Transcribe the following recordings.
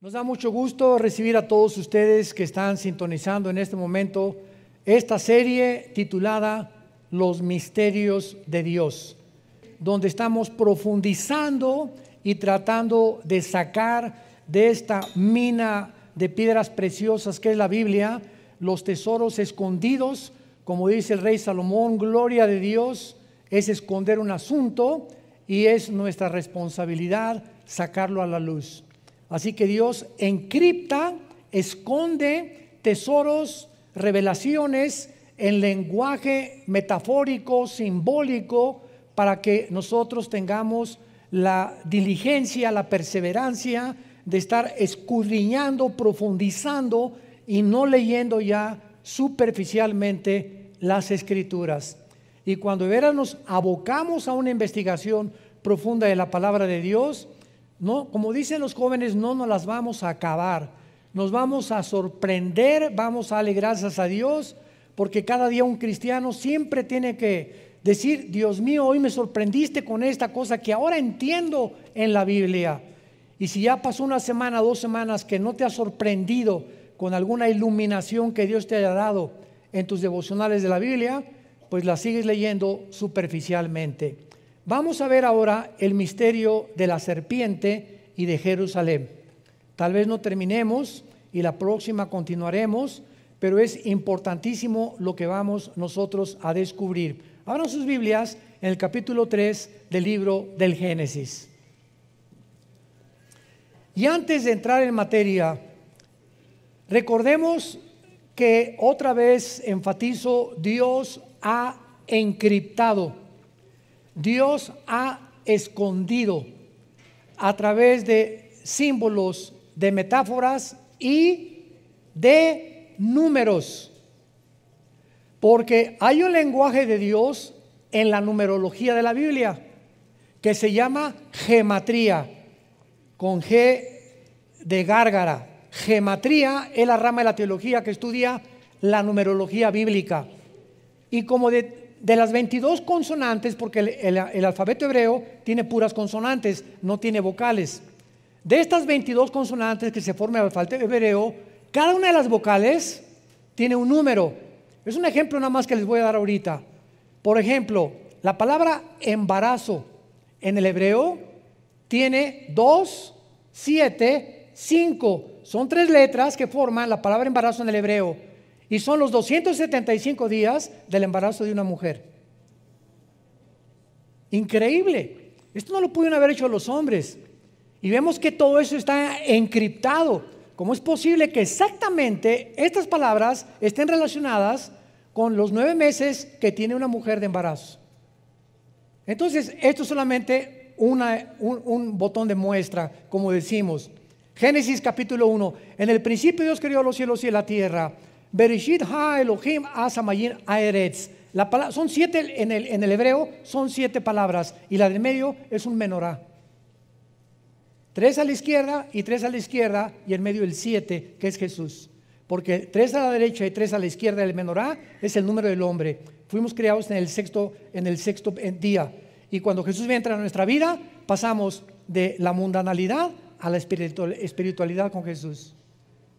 Nos da mucho gusto recibir a todos ustedes que están sintonizando en este momento esta serie titulada Los Misterios de Dios, donde estamos profundizando y tratando de sacar de esta mina de piedras preciosas que es la Biblia, los tesoros escondidos. Como dice el rey Salomón, gloria de Dios es esconder un asunto y es nuestra responsabilidad sacarlo a la luz. Así que Dios encripta, esconde tesoros, revelaciones en lenguaje metafórico, simbólico, para que nosotros tengamos la diligencia, la perseverancia de estar escudriñando, profundizando y no leyendo ya superficialmente las Escrituras. Y cuando de veras nos abocamos a una investigación profunda de la palabra de Dios, no, como dicen los jóvenes, no nos las vamos a acabar, nos vamos a sorprender, vamos a darle gracias a Dios, porque cada día un cristiano siempre tiene que decir: Dios mío, hoy me sorprendiste con esta cosa que ahora entiendo en la Biblia. Y si ya pasó una semana, 2 semanas que no te ha sorprendido con alguna iluminación que Dios te haya dado en tus devocionales de la Biblia, pues la sigues leyendo superficialmente. Vamos a ver ahora el misterio de la serpiente y de Jerusalén. Tal vez no terminemos y la próxima continuaremos, pero es importantísimo lo que vamos nosotros a descubrir. Abran sus Biblias en el capítulo 3 del libro del Génesis. Y antes de entrar en materia, recordemos que otra vez enfatizo, Dios ha encriptado. Dios ha escondido a través de símbolos, de metáforas y de números. Porque hay un lenguaje de Dios en la numerología de la Biblia que se llama gematría, con G de gárgara. Gematría es la rama de la teología que estudia la numerología bíblica. Y como de las 22 consonantes, porque el alfabeto hebreo tiene puras consonantes, no tiene vocales. De estas 22 consonantes que se forman el alfabeto hebreo, cada una de las vocales tiene un número. Es un ejemplo nada más que les voy a dar ahorita. Por ejemplo, la palabra embarazo en el hebreo tiene 2, 7, 5. Son 3 letras que forman la palabra embarazo en el hebreo. Y son los 275 días del embarazo de una mujer. Increíble. Esto no lo pudieron haber hecho los hombres. Y vemos que todo eso está encriptado. ¿Cómo es posible que exactamente estas palabras estén relacionadas con los 9 meses que tiene una mujer de embarazo? Entonces, esto es solamente un botón de muestra, como decimos. Génesis capítulo 1. En el principio Dios creó los cielos y la tierra. Bereshit ha Elohim asamayin aeretz. Son 7 en el hebreo, son 7 palabras, y la del medio es un menorá. 3 a la izquierda y 3 a la izquierda, y en medio el 7, que es Jesús. Porque 3 a la derecha y 3 a la izquierda del menorá es el número del hombre. Fuimos creados en el sexto día. Y cuando Jesús entra en nuestra vida, pasamos de la mundanalidad a la espiritualidad con Jesús.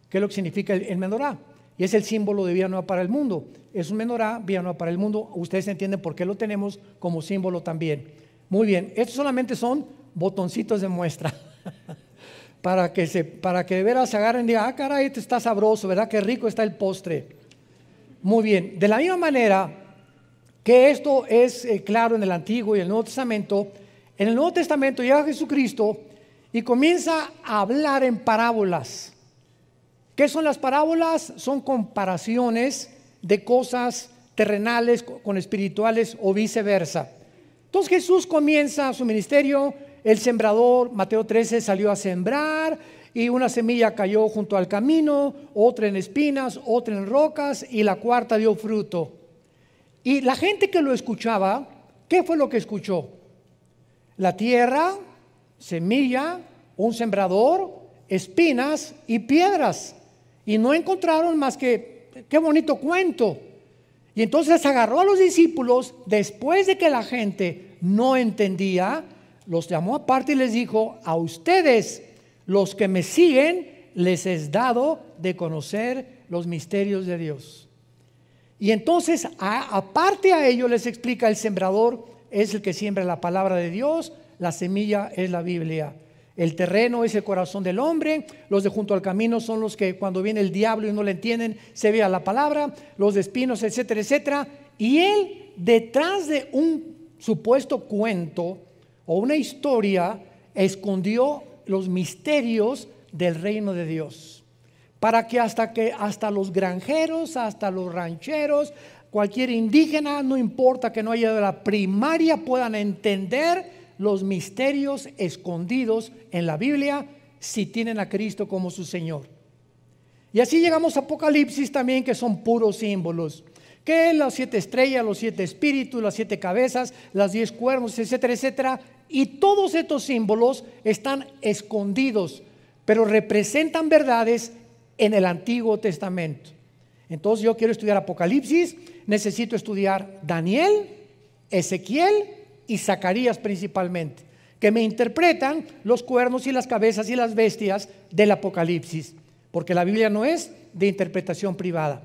¿Qué es lo que significa el menorá? Y es el símbolo de vida nueva para el mundo. Es un menorá, vida nueva para el mundo. Ustedes entienden por qué lo tenemos como símbolo también. Muy bien, estos solamente son botoncitos de muestra. para que de veras se agarren y digan: ah, caray, este está sabroso, ¿verdad? Qué rico está el postre. Muy bien, de la misma manera que esto es claro en el Antiguo y el Nuevo Testamento, en el Nuevo Testamento llega Jesucristo y comienza a hablar en parábolas. ¿Qué son las parábolas? Son comparaciones de cosas terrenales con espirituales o viceversa. Entonces Jesús comienza su ministerio. El sembrador, Mateo 13, salió a sembrar y una semilla cayó junto al camino, otra en espinas, otra en rocas y la cuarta dio fruto. Y la gente que lo escuchaba, ¿qué fue lo que escuchó? La tierra, semilla, un sembrador, espinas y piedras. Y no encontraron más que, qué bonito cuento. Y entonces agarró a los discípulos, después de que la gente no entendía, los llamó aparte y les dijo: a ustedes, los que me siguen, les es dado de conocer los misterios de Dios. Y entonces, aparte a ello, les explica: el sembrador es el que siembra la palabra de Dios, la semilla es la Biblia. El terreno es el corazón del hombre, los de junto al camino son los que cuando viene el diablo y no le entienden, se vea la palabra, los de espinos, etcétera, etcétera. Y él, detrás de un supuesto cuento o una historia, escondió los misterios del reino de Dios, para que hasta los granjeros, hasta los rancheros, cualquier indígena, no importa que no haya de la primaria, puedan entender los misterios escondidos en la Biblia si tienen a Cristo como su Señor. Y así llegamos a Apocalipsis también, que son puros símbolos, que las 7 estrellas, los 7 espíritus, las 7 cabezas, las 10 cuernos, etcétera, etcétera. Y todos estos símbolos están escondidos, pero representan verdades en el Antiguo Testamento. Entonces yo quiero estudiar Apocalipsis, necesito estudiar Daniel, Ezequiel y Zacarías principalmente, que me interpretan los cuernos y las cabezas y las bestias del Apocalipsis, porque la Biblia no es de interpretación privada.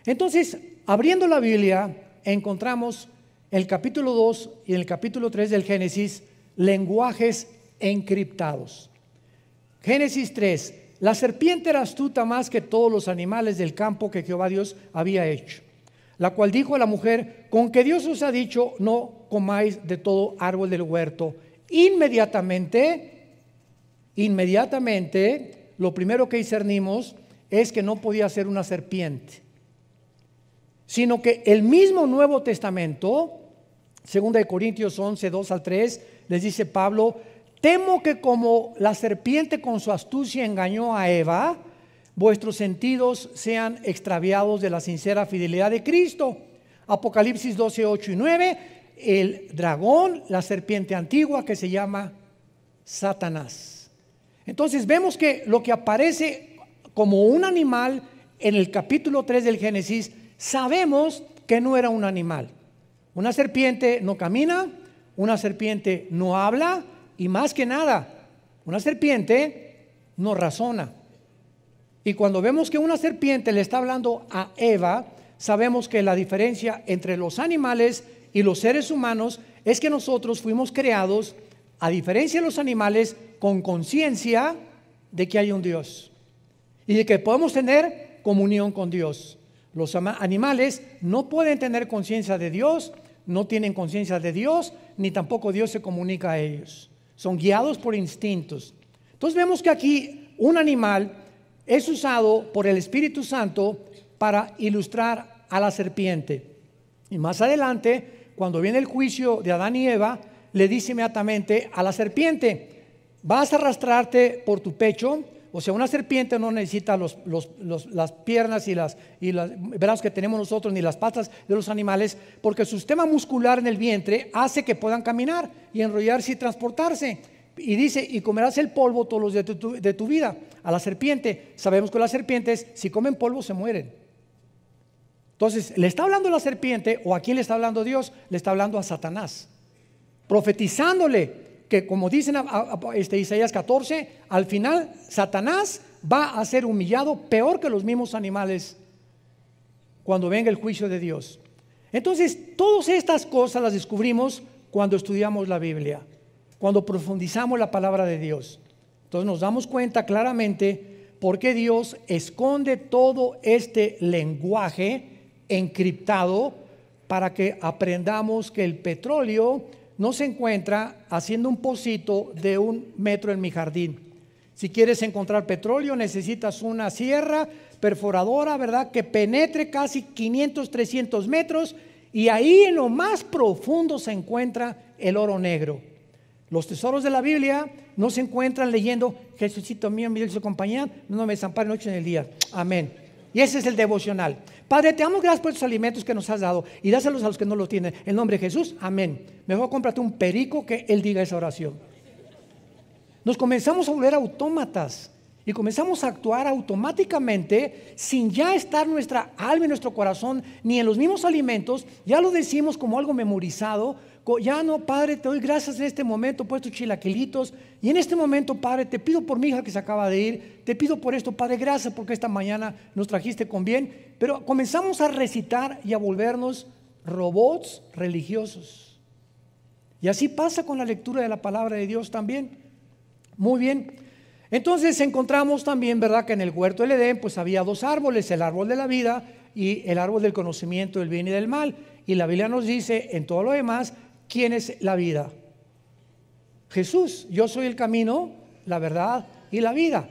Entonces, abriendo la Biblia, encontramos en el capítulo 2 y en el capítulo 3 del Génesis lenguajes encriptados. Génesis 3: la serpiente era astuta más que todos los animales del campo que Jehová Dios había hecho, la cual dijo a la mujer: con que Dios os ha dicho, no comáis de todo árbol del huerto. Inmediatamente, lo primero que discernimos es que no podía ser una serpiente, sino que el mismo Nuevo Testamento, 2 Corintios 11, 2 al 3, les dice Pablo: temo que como la serpiente con su astucia engañó a Eva, vuestros sentidos sean extraviados de la sincera fidelidad de Cristo. Apocalipsis 12, 8 y 9, el dragón, la serpiente antigua que se llama Satanás. Entonces vemos que lo que aparece como un animal en el capítulo 3 del Génesis, sabemos que no era un animal. Una serpiente no camina, una serpiente no habla, y más que nada, una serpiente no razona. Y cuando vemos que una serpiente le está hablando a Eva, sabemos que la diferencia entre los animales y los seres humanos es que nosotros fuimos creados, a diferencia de los animales, con conciencia de que hay un Dios y de que podemos tener comunión con Dios. Los animales no pueden tener conciencia de Dios, no tienen conciencia de Dios, ni tampoco Dios se comunica a ellos. Son guiados por instintos. Entonces vemos que aquí un animal es usado por el Espíritu Santo para ilustrar a la serpiente. Y más adelante, cuando viene el juicio de Adán y Eva, le dice inmediatamente a la serpiente: vas a arrastrarte por tu pecho. O sea, una serpiente no necesita las piernas y los brazos que tenemos nosotros, ni las patas de los animales, porque su sistema muscular en el vientre hace que puedan caminar y enrollarse y transportarse. Y dice: y comerás el polvo todos los días de tu vida. A la serpiente, sabemos que las serpientes, si comen polvo, se mueren. Entonces, le está hablando a la serpiente, o a quién le está hablando Dios, le está hablando a Satanás, profetizándole que, como dicen Isaías 14, al final Satanás va a ser humillado peor que los mismos animales cuando venga el juicio de Dios. Entonces, todas estas cosas las descubrimos cuando estudiamos la Biblia, cuando profundizamos la palabra de Dios. Entonces nos damos cuenta claramente por qué Dios esconde todo este lenguaje encriptado, para que aprendamos que el petróleo no se encuentra haciendo un pocito de 1 metro en mi jardín. Si quieres encontrar petróleo, necesitas una sierra perforadora, ¿verdad?, que penetre casi 500, 300 metros, y ahí en lo más profundo se encuentra el oro negro. Los tesoros de la Biblia no se encuentran leyendo: Jesucito mío, mi dulce compañía, no me desampare noche en el día. Amén. Y ese es el devocional. Padre, te damos gracias por estos alimentos que nos has dado, y dáselos a los que no los tienen. En nombre de Jesús, amén. Mejor cómprate un perico que él diga esa oración. Nos comenzamos a volver autómatas y comenzamos a actuar automáticamente sin ya estar nuestra alma y nuestro corazón ni en los mismos alimentos. Ya lo decimos como algo memorizado, Ya no, Padre, te doy gracias en este momento por estos chilaquilitos. Y en este momento, Padre, te pido por mi hija que se acaba de ir. Te pido por esto, Padre, gracias porque esta mañana nos trajiste con bien. Pero comenzamos a recitar y a volvernos robots religiosos. Y así pasa con la lectura de la palabra de Dios también. Muy bien. Entonces encontramos también, ¿verdad?, que en el huerto del Edén pues había dos árboles, el árbol de la vida y el árbol del conocimiento del bien y del mal. Y la Biblia nos dice en todo lo demás, ¿quién es la vida? Jesús. Yo soy el camino, la verdad y la vida.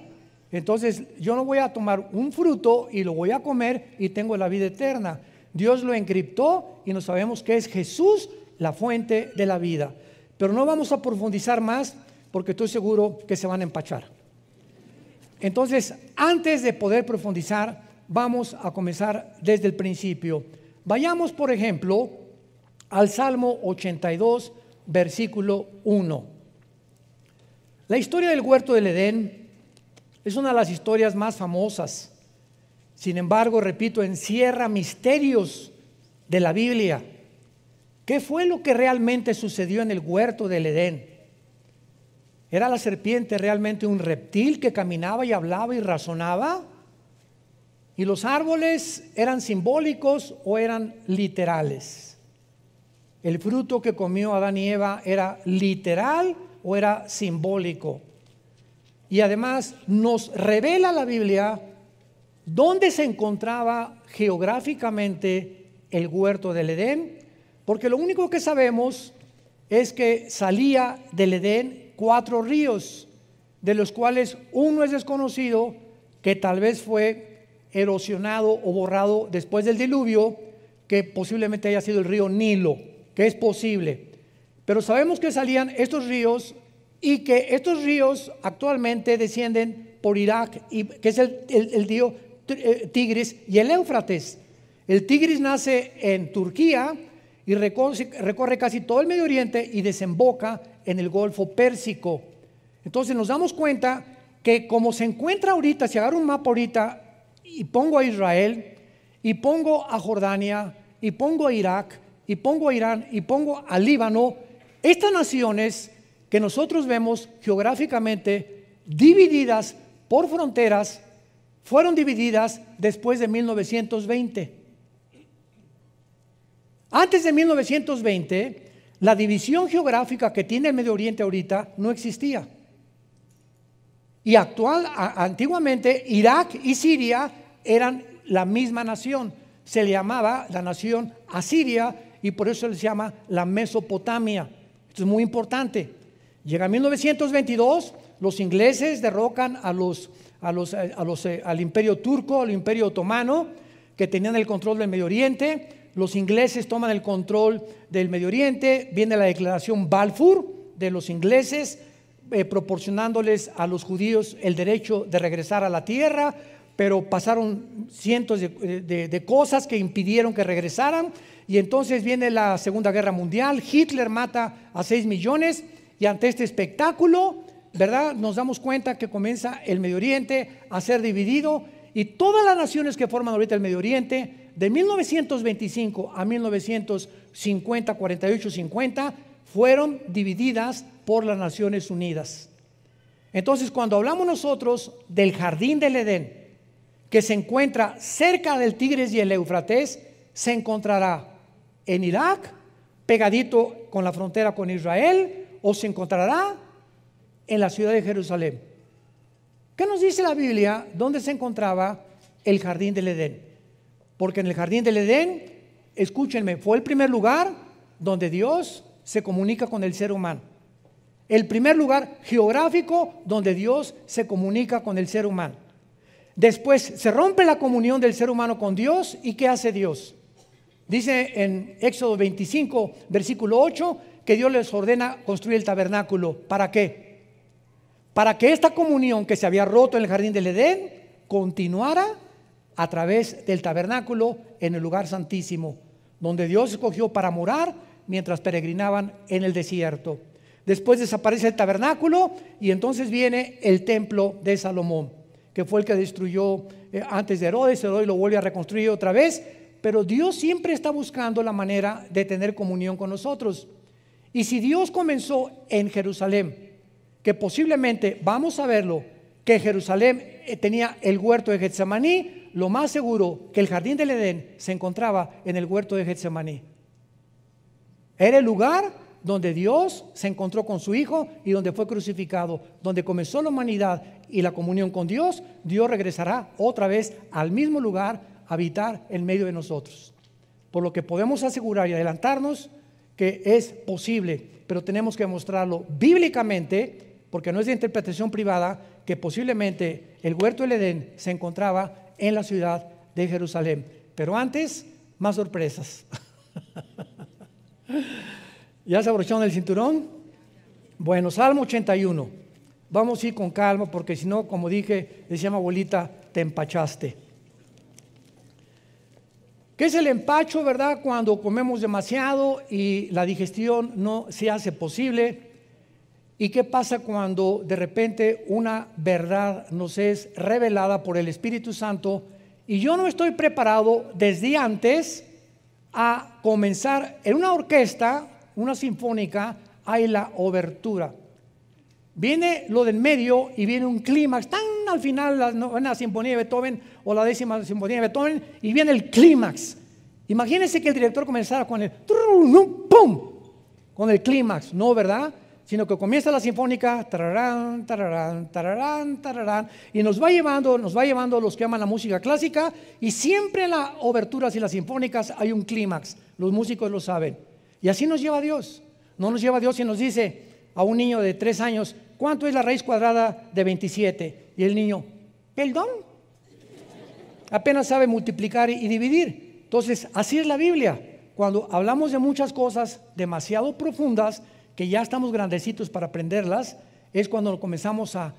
Entonces yo no voy a tomar un fruto y lo voy a comer y tengo la vida eterna. Dios lo encriptó y no sabemos que es Jesús la fuente de la vida. Pero no vamos a profundizar más porque estoy seguro que se van a empachar. Entonces, antes de poder profundizar, vamos a comenzar desde el principio. Vayamos, por ejemplo, al Salmo 82, versículo 1. La historia del huerto del Edén es una de las historias más famosas. Sin embargo, repito, encierra misterios de la Biblia. ¿Qué fue lo que realmente sucedió en el huerto del Edén? ¿Era la serpiente realmente un reptil que caminaba y hablaba y razonaba? ¿Y los árboles eran simbólicos o eran literales? ¿El fruto que comió Adán y Eva era literal o era simbólico? Y además nos revela la Biblia dónde se encontraba geográficamente el huerto del Edén, porque lo único que sabemos es que salía del Edén 4 ríos, de los cuales uno es desconocido, que tal vez fue erosionado o borrado después del diluvio, que posiblemente haya sido el río Nilo, que es posible. Pero sabemos que salían estos ríos y que estos ríos actualmente descienden por Irak, que es el río Tigris y el Éufrates. El Tigris nace en Turquía y recorre casi todo el Medio Oriente y desemboca en el Golfo Pérsico. Entonces nos damos cuenta que como se encuentra ahorita, si agarro un mapa ahorita y pongo a Israel, y pongo a Jordania, y pongo a Irak, y pongo a Irán, y pongo a Líbano, estas naciones que nosotros vemos geográficamente divididas por fronteras, fueron divididas después de 1920. Antes de 1920, la división geográfica que tiene el Medio Oriente ahorita no existía. Y antiguamente Irak y Siria eran la misma nación. Se le llamaba la nación Asiria y por eso se llama la Mesopotamia. Esto es muy importante. Llega 1922, los ingleses derrocan al imperio turco, al imperio otomano, que tenían el control del Medio Oriente. Los ingleses toman el control del Medio Oriente, viene la declaración Balfour de los ingleses, proporcionándoles a los judíos el derecho de regresar a la tierra, pero pasaron cientos de cosas que impidieron que regresaran, y entonces viene la Segunda Guerra Mundial. Hitler mata a 6 millones, y ante este espectáculo, ¿verdad?, nos damos cuenta que comienza el Medio Oriente a ser dividido, y todas las naciones que forman ahorita el Medio Oriente, de 1925 a 1950, 48, 50, fueron divididas por las Naciones Unidas. Entonces, cuando hablamos nosotros del jardín del Edén, que se encuentra cerca del Tigris y el Éufrates, se encontrará en Irak, pegadito con la frontera con Israel, o se encontrará en la ciudad de Jerusalén. ¿Qué nos dice la Biblia dónde se encontraba el jardín del Edén? Porque en el jardín del Edén, escúchenme, fue el primer lugar donde Dios se comunica con el ser humano. El primer lugar geográfico donde Dios se comunica con el ser humano. Después se rompe la comunión del ser humano con Dios, ¿y qué hace Dios? Dice en Éxodo 25, versículo 8, que Dios les ordena construir el tabernáculo. ¿Para qué? Para que esta comunión que se había roto en el jardín del Edén continuara a través del tabernáculo en el lugar santísimo, donde Dios escogió para morar mientras peregrinaban en el desierto. Después desaparece el tabernáculo y entonces viene el templo de Salomón, que fue el que destruyó antes de Herodes. Herodes lo vuelve a reconstruir otra vez, pero Dios siempre está buscando la manera de tener comunión con nosotros. Y si Dios comenzó en Jerusalén, que posiblemente, vamos a verlo, que Jerusalén tenía el huerto de Getsemaní, lo más seguro que el jardín del Edén se encontraba en el huerto de Getsemaní. Era el lugar donde Dios se encontró con su Hijo y donde fue crucificado, donde comenzó la humanidad y la comunión con Dios. Dios regresará otra vez al mismo lugar a habitar en medio de nosotros. Por lo que podemos asegurar y adelantarnos que es posible, pero tenemos que demostrarlo bíblicamente, porque no es de interpretación privada, que posiblemente el huerto del Edén se encontraba en la ciudad de Jerusalén. Pero antes, más sorpresas. ¿Ya se abrocharon el cinturón? Bueno, Salmo 81. Vamos a ir con calma porque si no, como dije, decía mi abuelita, te empachaste. ¿Qué es el empacho, verdad? Cuando comemos demasiado y la digestión no se hace posible. ¿Y qué pasa cuando de repente una verdad nos es revelada por el Espíritu Santo y yo no estoy preparado desde antes a comenzar en una orquesta, una sinfónica, hay la obertura? Viene lo del medio y viene un clímax, tan al final, la novena sinfonía de Beethoven o la 10ª sinfonía de Beethoven, y viene el clímax. Imagínense que el director comenzara con el ¡pum! Con el clímax, no, ¿verdad? Sino que comienza la sinfónica, tararán, tararán, tararán, tararán, y nos va llevando los que aman la música clásica, y siempre en las oberturas y las sinfónicas hay un clímax, los músicos lo saben. Y así nos lleva Dios. No nos lleva Dios y nos dice a un niño de 3 años, ¿cuánto es la raíz cuadrada de 27? Y el niño, ¿perdón? Apenas sabe multiplicar y dividir. Entonces, así es la Biblia. Cuando hablamos de muchas cosas demasiado profundas, que ya estamos grandecitos para aprenderlas, es cuando comenzamos a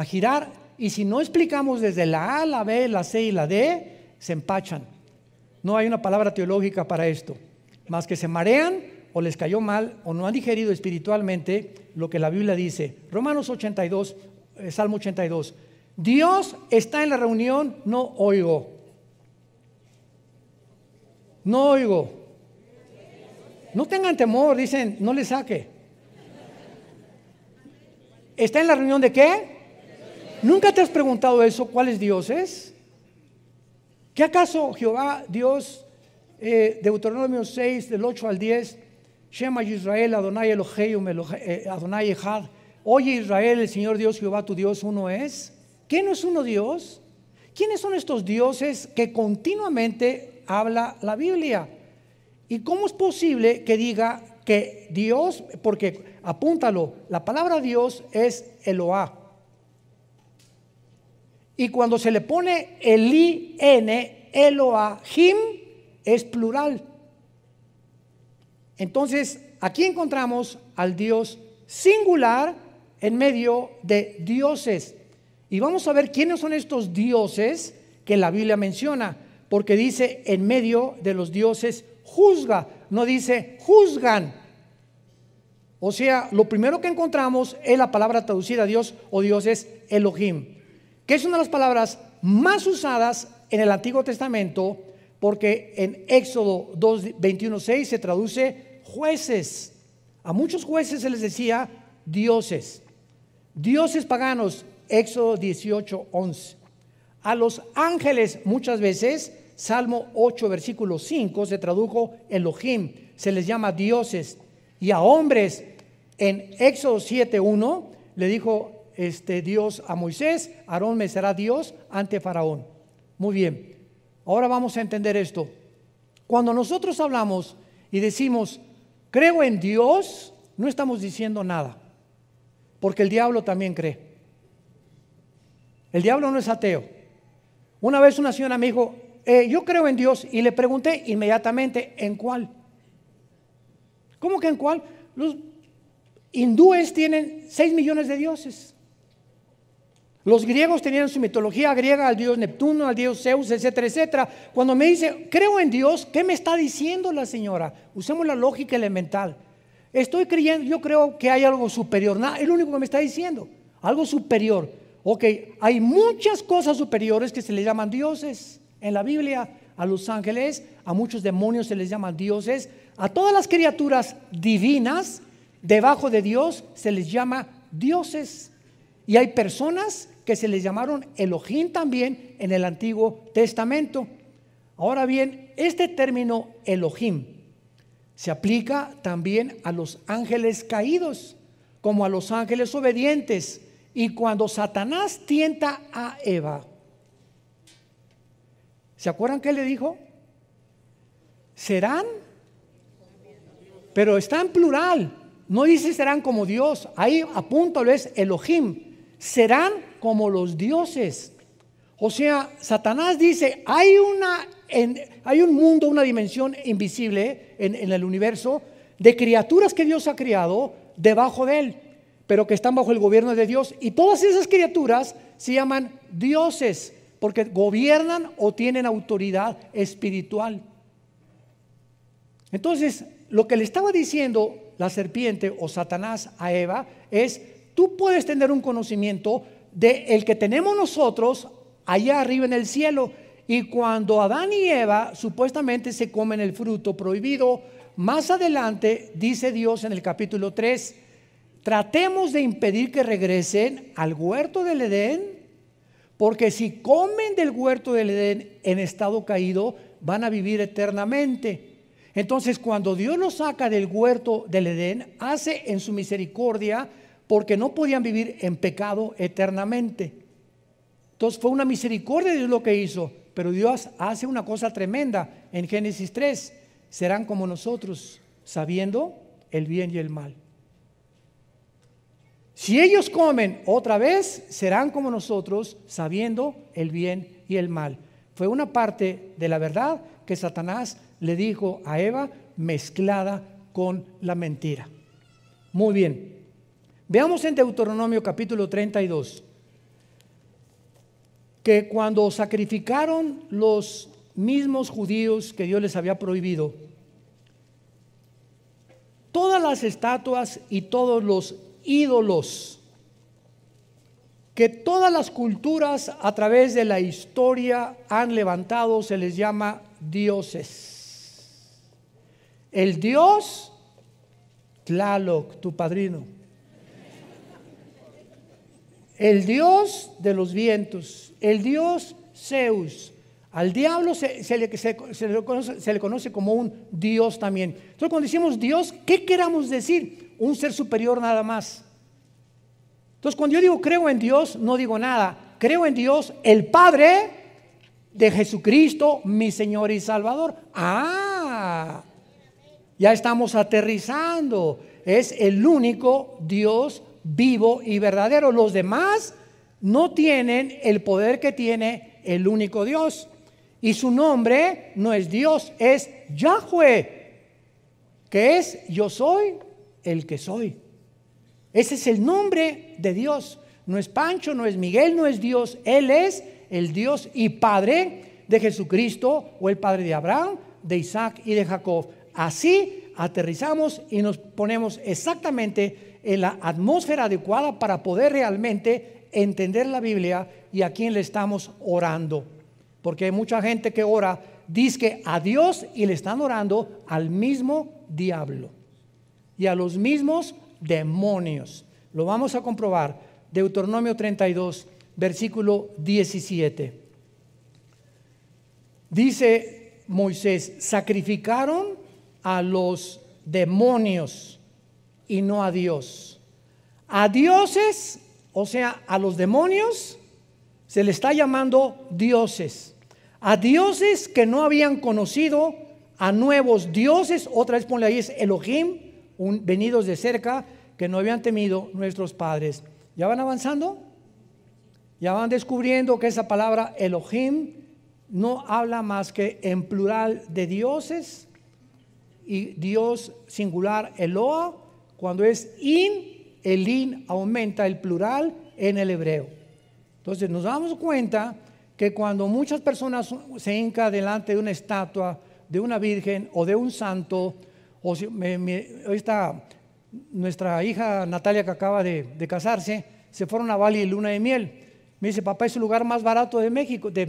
girar, y si no explicamos desde la A, la B, la C y la D, se empachan. No hay una palabra teológica para esto, más que se marean o les cayó mal o no han digerido espiritualmente lo que la Biblia dice. Romanos 82, Salmo 82. Dios está en la reunión, no oigo. No oigo. No tengan temor, dicen, no le saque. ¿Está en la reunión de qué? ¿Nunca te has preguntado eso? ¿Cuáles dioses? ¿Qué acaso Jehová, Dios, Deuteronomio 6, del 8 al 10, Shema Yisrael, Adonai Eloheinu, Adonai Echad, oye Israel, el Señor Dios, Jehová tu Dios, uno es? ¿Qué no es uno Dios? ¿Quiénes son estos dioses que continuamente habla la Biblia? ¿Y cómo es posible que diga que Dios, porque apúntalo, la palabra Dios es Eloah, y cuando se le pone el I-N, Elohim, es plural? Entonces, aquí encontramos al Dios singular en medio de dioses. Y vamos a ver quiénes son estos dioses que la Biblia menciona, porque dice en medio de los dioses juzga, no dice juzgan. O sea, lo primero que encontramos es la palabra traducida a Dios o Dios es Elohim, que es una de las palabras más usadas en el Antiguo Testamento, porque en Éxodo 2:21-6 se traduce jueces. A muchos jueces se les decía dioses. Dioses paganos, Éxodo 18:11. A los ángeles muchas veces, Salmo 8, versículo 5, se tradujo Elohim, se les llama dioses. Y a hombres, en Éxodo 7:1, le dijo Dios a Moisés, Aarón me será Dios ante Faraón. Muy bien, ahora vamos a entender esto. Cuando nosotros hablamos y decimos, creo en Dios, no estamos diciendo nada, porque el diablo también cree. El diablo no es ateo. Una vez una señora me dijo, yo creo en Dios, y le pregunté inmediatamente, ¿en cuál? ¿Cómo que en cuál? Los hindúes tienen 6 millones de dioses. Los griegos tenían su mitología griega al dios Neptuno, al dios Zeus, etcétera, etcétera. Cuando me dice, creo en Dios, ¿qué me está diciendo la señora? Usemos la lógica elemental. Estoy creyendo, yo creo que hay algo superior. Nada, es lo único que me está diciendo. Algo superior. Ok, hay muchas cosas superiores que se les llaman dioses. En la Biblia, a los ángeles, a muchos demonios se les llaman dioses. A todas las criaturas divinas Debajo de Dios se les llama dioses. Y hay personas que se les llamaron Elohim también en el Antiguo Testamento. Ahora bien, este término Elohim se aplica también a los ángeles caídos, como a los ángeles obedientes. Y cuando Satanás tienta a Eva, ¿se acuerdan qué le dijo? Serán, pero está en plural. No dice serán como Dios. Ahí apúntalo, es Elohim. Serán como los dioses. O sea, Satanás dice, hay un mundo, una dimensión invisible en el universo de criaturas que Dios ha creado debajo de él, pero que están bajo el gobierno de Dios. Y todas esas criaturas se llaman dioses porque gobiernan o tienen autoridad espiritual. Entonces, lo que le estaba diciendo la serpiente o Satanás a Eva es: tú puedes tener un conocimiento de el que tenemos nosotros allá arriba en el cielo. Y cuando Adán y Eva supuestamente se comen el fruto prohibido, más adelante dice Dios en el capítulo 3, tratemos de impedir que regresen al huerto del Edén, porque si comen del huerto del Edén en estado caído, van a vivir eternamente. Entonces, cuando Dios los saca del huerto del Edén, hace en su misericordia, porque no podían vivir en pecado eternamente. Entonces fue una misericordia de Dios lo que hizo. Pero Dios hace una cosa tremenda en Génesis 3. Serán como nosotros, sabiendo el bien y el mal. Si ellos comen otra vez, serán como nosotros, sabiendo el bien y el mal. Fue una parte de la verdad que Satanás le dijo a Eva, mezclada con la mentira. Muy bien. Veamos en Deuteronomio capítulo 32, que cuando sacrificaron los mismos judíos que Dios les había prohibido, todas las estatuas y todos los ídolos que todas las culturas a través de la historia han levantado, se les llama dioses. El dios Tlaloc, tu padrino. El dios de los vientos, el dios Zeus. Al diablo se le conoce como un dios también. Entonces, cuando decimos Dios, ¿qué queramos decir? Un ser superior nada más. Entonces, cuando yo digo creo en Dios, no digo nada. Creo en Dios, el Padre de Jesucristo, mi Señor y Salvador. Ya estamos aterrizando. Es el único Dios vivo y verdadero. Los demás no tienen el poder que tiene el único Dios. Y su nombre no es Dios, es Yahweh, que es yo soy el que soy. Ese es el nombre de Dios. No es Pancho, no es Miguel, no es Dios. Él es el Dios y Padre de Jesucristo, o el Padre de Abraham, de Isaac y de Jacob. Así aterrizamos y nos ponemos exactamente en la atmósfera adecuada para poder realmente entender la Biblia y a quién le estamos orando. Porque hay mucha gente que ora, dice a Dios y le están orando al mismo diablo y a los mismos demonios. Lo vamos a comprobar. Deuteronomio 32, versículo 17. Dice Moisés, sacrificaron a los demonios y no a Dios. A dioses, o sea, a los demonios, se le está llamando dioses. A dioses que no habían conocido, a nuevos dioses, otra vez ponle ahí, es Elohim, venidos de cerca, que no habían temido nuestros padres. ¿Ya van avanzando? Ya van descubriendo que esa palabra Elohim no habla más que en plural de dioses, y Dios singular Eloah. Cuando es el in aumenta el plural en el hebreo. Entonces nos damos cuenta que cuando muchas personas se hincan delante de una estatua, de una virgen o de un santo, o si, esta, nuestra hija Natalia, que acaba de casarse, se fueron a Bali de luna de miel. Me dice, papá, es el lugar más barato de México, de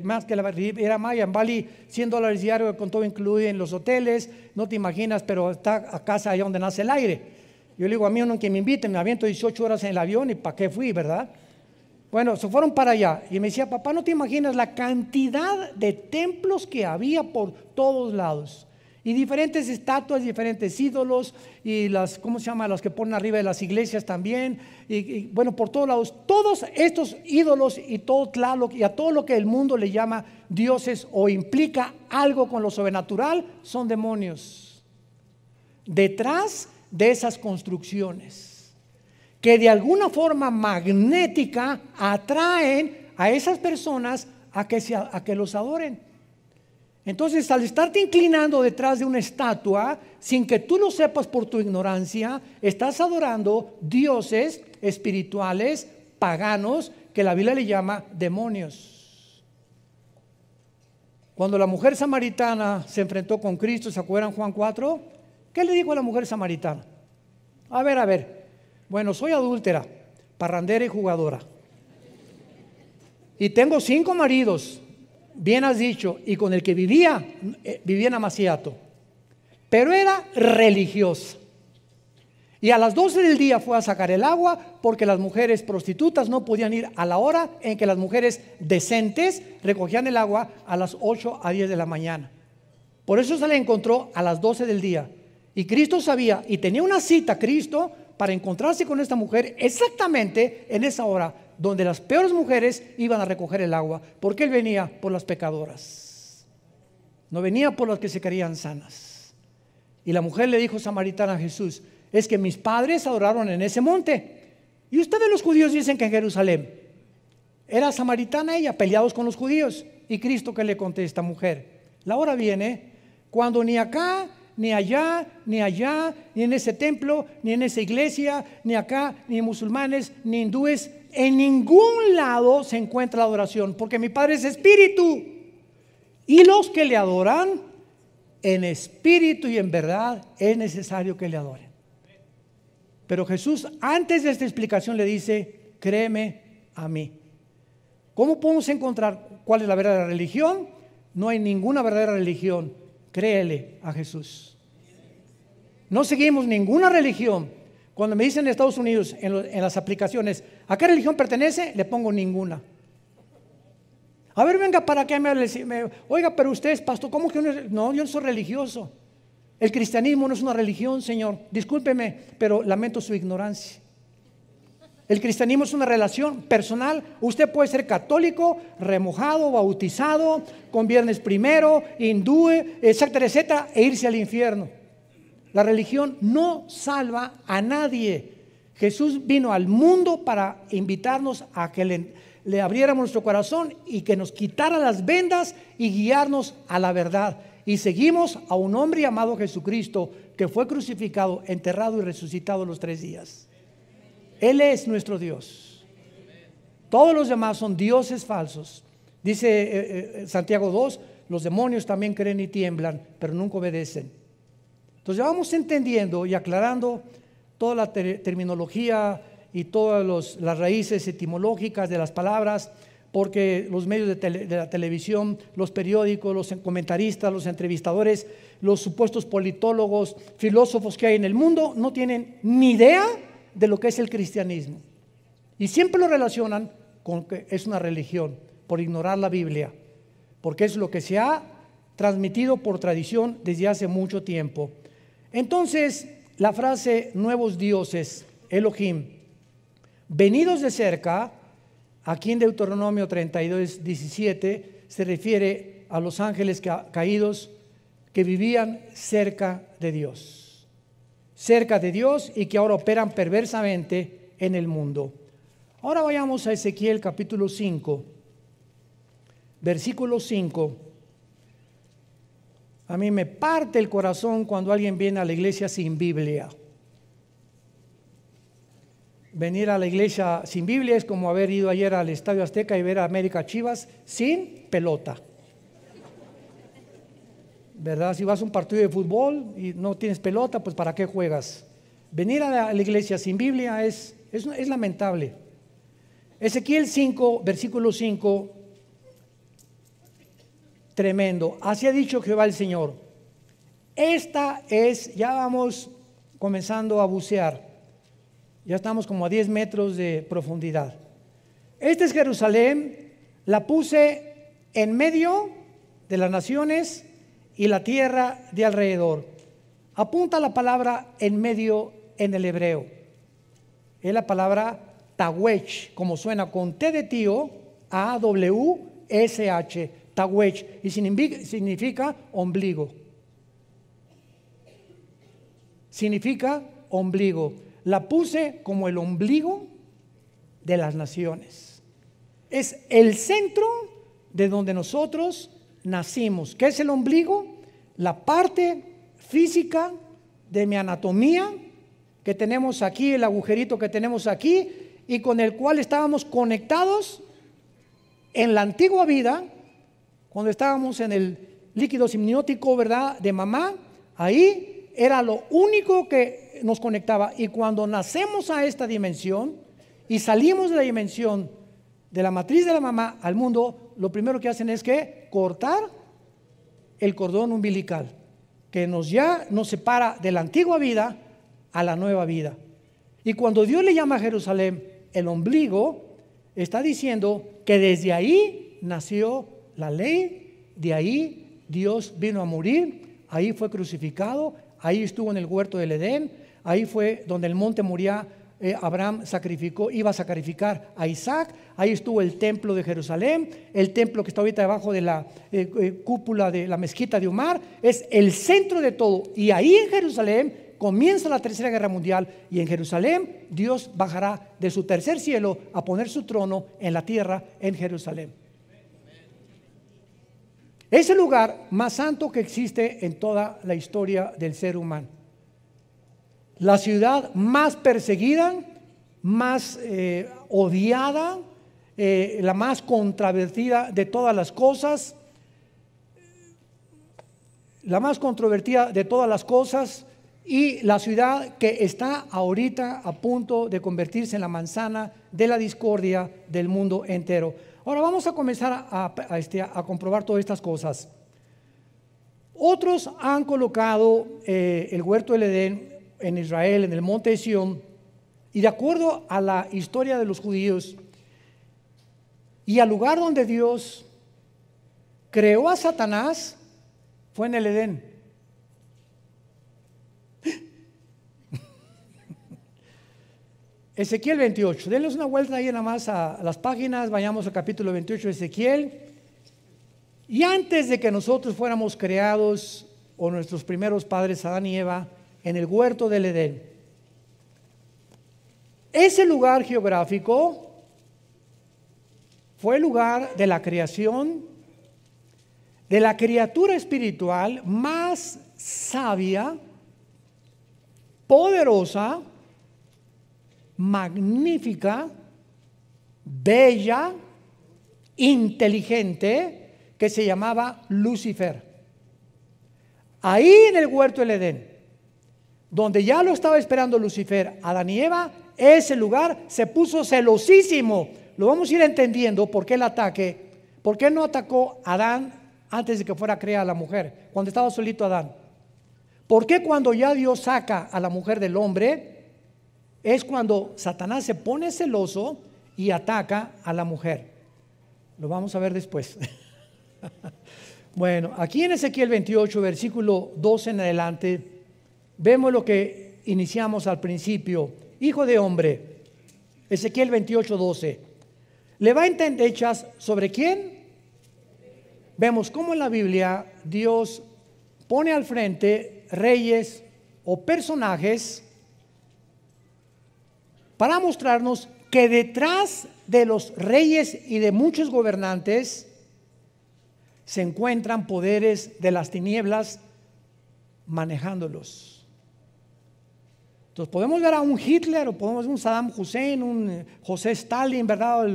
más que la Riviera Maya. En Bali, $100 diario con todo incluido en los hoteles, no te imaginas, pero está a casa allá donde nace el aire. Yo le digo a mí, no, que me inviten, me aviento 18 horas en el avión y ¿para qué fui, verdad? Bueno, se fueron para allá y me decía, papá, no te imaginas la cantidad de templos que había por todos lados. Y diferentes estatuas, diferentes ídolos y las, ¿cómo se llama? Las que ponen arriba de las iglesias también. Y bueno, por todos lados, todos estos ídolos y todo Tlaloc y a todo lo que el mundo le llama dioses o implica algo con lo sobrenatural, son demonios. Detrás de esas construcciones, que de alguna forma magnética atraen a esas personas a que los adoren. Entonces, al estarte inclinando detrás de una estatua, sin que tú lo sepas por tu ignorancia, estás adorando dioses espirituales, paganos, que la Biblia le llama demonios. Cuando la mujer samaritana se enfrentó con Cristo, ¿se acuerdan Juan 4? ¿Qué le dijo a la mujer samaritana? A ver, bueno, soy adúltera, parrandera y jugadora. Y tengo 5 maridos. Bien has dicho, y con el que vivía en Amaciato, pero era religiosa. Y a las 12 del día fue a sacar el agua porque las mujeres prostitutas no podían ir a la hora en que las mujeres decentes recogían el agua a las 8 a 10 de la mañana. Por eso se le encontró a las 12 del día. Y Cristo sabía y tenía una cita, Cristo, para encontrarse con esta mujer exactamente en esa hora, donde las peores mujeres iban a recoger el agua, porque Él venía por las pecadoras, no venía por las que se creían sanas. Y la mujer le dijo samaritana a Jesús, es que mis padres adoraron en ese monte, y ustedes los judíos dicen que en Jerusalén. Era samaritana ella, peleados con los judíos. Y Cristo, que le contesta, mujer, la hora viene cuando ni acá, ni allá, ni allá, ni en ese templo, ni en esa iglesia, ni acá, ni musulmanes, ni hindúes, en ningún lado se encuentra la adoración, porque mi Padre es espíritu, y los que le adoran en espíritu y en verdad es necesario que le adoren. Pero Jesús, antes de esta explicación, le dice, créeme a mí. ¿Cómo podemos encontrar cuál es la verdadera religión? No hay ninguna verdadera religión. Créele a Jesús. No seguimos ninguna religión. Cuando me dicen en Estados Unidos, en las aplicaciones, ¿a qué religión pertenece? Le pongo ninguna. A ver, venga, ¿para qué oiga, pero usted es pastor, ¿cómo que no? Yo no soy religioso. El cristianismo no es una religión, Señor. Discúlpeme, pero lamento su ignorancia. El cristianismo es una relación personal. Usted puede ser católico, remojado, bautizado, con viernes primero, hindú, etcétera, etcétera, e irse al infierno. La religión no salva a nadie. Jesús vino al mundo para invitarnos a que le abriéramos nuestro corazón y que nos quitara las vendas y guiarnos a la verdad. Y seguimos a un hombre llamado Jesucristo, que fue crucificado, enterrado y resucitado los 3 días. Él es nuestro Dios. Todos los demás son dioses falsos. Dice Santiago 2, los demonios también creen y tiemblan, pero nunca obedecen. Entonces ya vamos entendiendo y aclarando toda la terminología y todas las raíces etimológicas de las palabras, porque los medios de la televisión, los periódicos, los comentaristas, los entrevistadores, los supuestos politólogos, filósofos que hay en el mundo no tienen ni idea de lo que es el cristianismo. Y siempre lo relacionan con que es una religión, por ignorar la Biblia, porque es lo que se ha transmitido por tradición desde hace mucho tiempo. Entonces, la frase nuevos dioses, Elohim, venidos de cerca, aquí en Deuteronomio 32, 17, se refiere a los ángeles caídos que vivían cerca de Dios. Cerca de Dios y que ahora operan perversamente en el mundo. Ahora vayamos a Ezequiel capítulo 5, versículo 5. A mí me parte el corazón cuando alguien viene a la iglesia sin Biblia. Venir a la iglesia sin Biblia es como haber ido ayer al Estadio Azteca y ver a América Chivas sin pelota. ¿Verdad? Si vas a un partido de fútbol y no tienes pelota, pues ¿para qué juegas? Venir a la iglesia sin Biblia es lamentable. Ezequiel 5, versículo 5, tremendo. Así ha dicho Jehová el Señor. Esta es, ya vamos comenzando a bucear. Ya estamos como a 10 metros de profundidad. Esta es Jerusalén, la puse en medio de las naciones y la tierra de alrededor. Apunta la palabra en medio en el hebreo. Es la palabra tawech, como suena con T de tío, A-W-S-H, tawech, y significa ombligo. Significa ombligo. La puse como el ombligo de las naciones. Es el centro de donde nosotros nacimos. ¿Qué es el ombligo? La parte física de mi anatomía que tenemos aquí, el agujerito que tenemos aquí, y con el cual estábamos conectados en la antigua vida, cuando estábamos en el líquido simniótico, ¿verdad?, de mamá. Ahí era lo único que nos conectaba. Y cuando nacemos a esta dimensión y salimos de la dimensión de la matriz de la mamá al mundo, lo primero que hacen es que cortar el cordón umbilical, que ya nos separa de la antigua vida a la nueva vida. Y cuando Dios le llama a Jerusalén el ombligo, está diciendo que desde ahí nació la ley, de ahí Dios vino a morir, ahí fue crucificado, ahí estuvo en el huerto del Edén, ahí fue donde el monte Moría. Abraham iba a sacrificar a Isaac. Ahí estuvo el templo de Jerusalén, el templo que está ahorita debajo de la cúpula de la mezquita de Omar. Es el centro de todo, y ahí en Jerusalén comienza la tercera guerra mundial, y en Jerusalén Dios bajará de su tercer cielo a poner su trono en la tierra en Jerusalén. Es el lugar más santo que existe en toda la historia del ser humano. La ciudad más perseguida, más odiada, la más controvertida de todas las cosas, y la ciudad que está ahorita a punto de convertirse en la manzana de la discordia del mundo entero. Ahora vamos a comenzar a comprobar todas estas cosas. Otros han colocado el huerto del Edén en Israel, en el monte de Sión, y de acuerdo a la historia de los judíos y al lugar donde Dios creó a Satanás, fue en el Edén. Ezequiel 28, denles una vuelta ahí nada más a las páginas, vayamos al capítulo 28 de Ezequiel. Y antes de que nosotros fuéramos creados, o nuestros primeros padres Adán y Eva, en el huerto del Edén, ese lugar geográfico fue el lugar de la creación de la criatura espiritual más sabia, poderosa, magnífica, bella, inteligente, que se llamaba Lucifer. Ahí en el huerto del Edén, donde ya lo estaba esperando Lucifer, Adán y Eva, ese lugar se puso celosísimo. Lo vamos a ir entendiendo por qué el ataque, por qué no atacó a Adán antes de que fuera creada la mujer, cuando estaba solito Adán. ¿Por qué cuando ya Dios saca a la mujer del hombre, es cuando Satanás se pone celoso y ataca a la mujer? Lo vamos a ver después. Bueno, aquí en Ezequiel 28, versículo 12 en adelante, vemos lo que iniciamos al principio. Hijo de hombre, Ezequiel 28, 12. ¿Levanta endechas sobre quién? Vemos cómo en la Biblia Dios pone al frente reyes o personajes para mostrarnos que detrás de los reyes y de muchos gobernantes se encuentran poderes de las tinieblas manejándolos. Entonces podemos ver a un Hitler, o podemos ver un Saddam Hussein, un José Stalin, ¿verdad?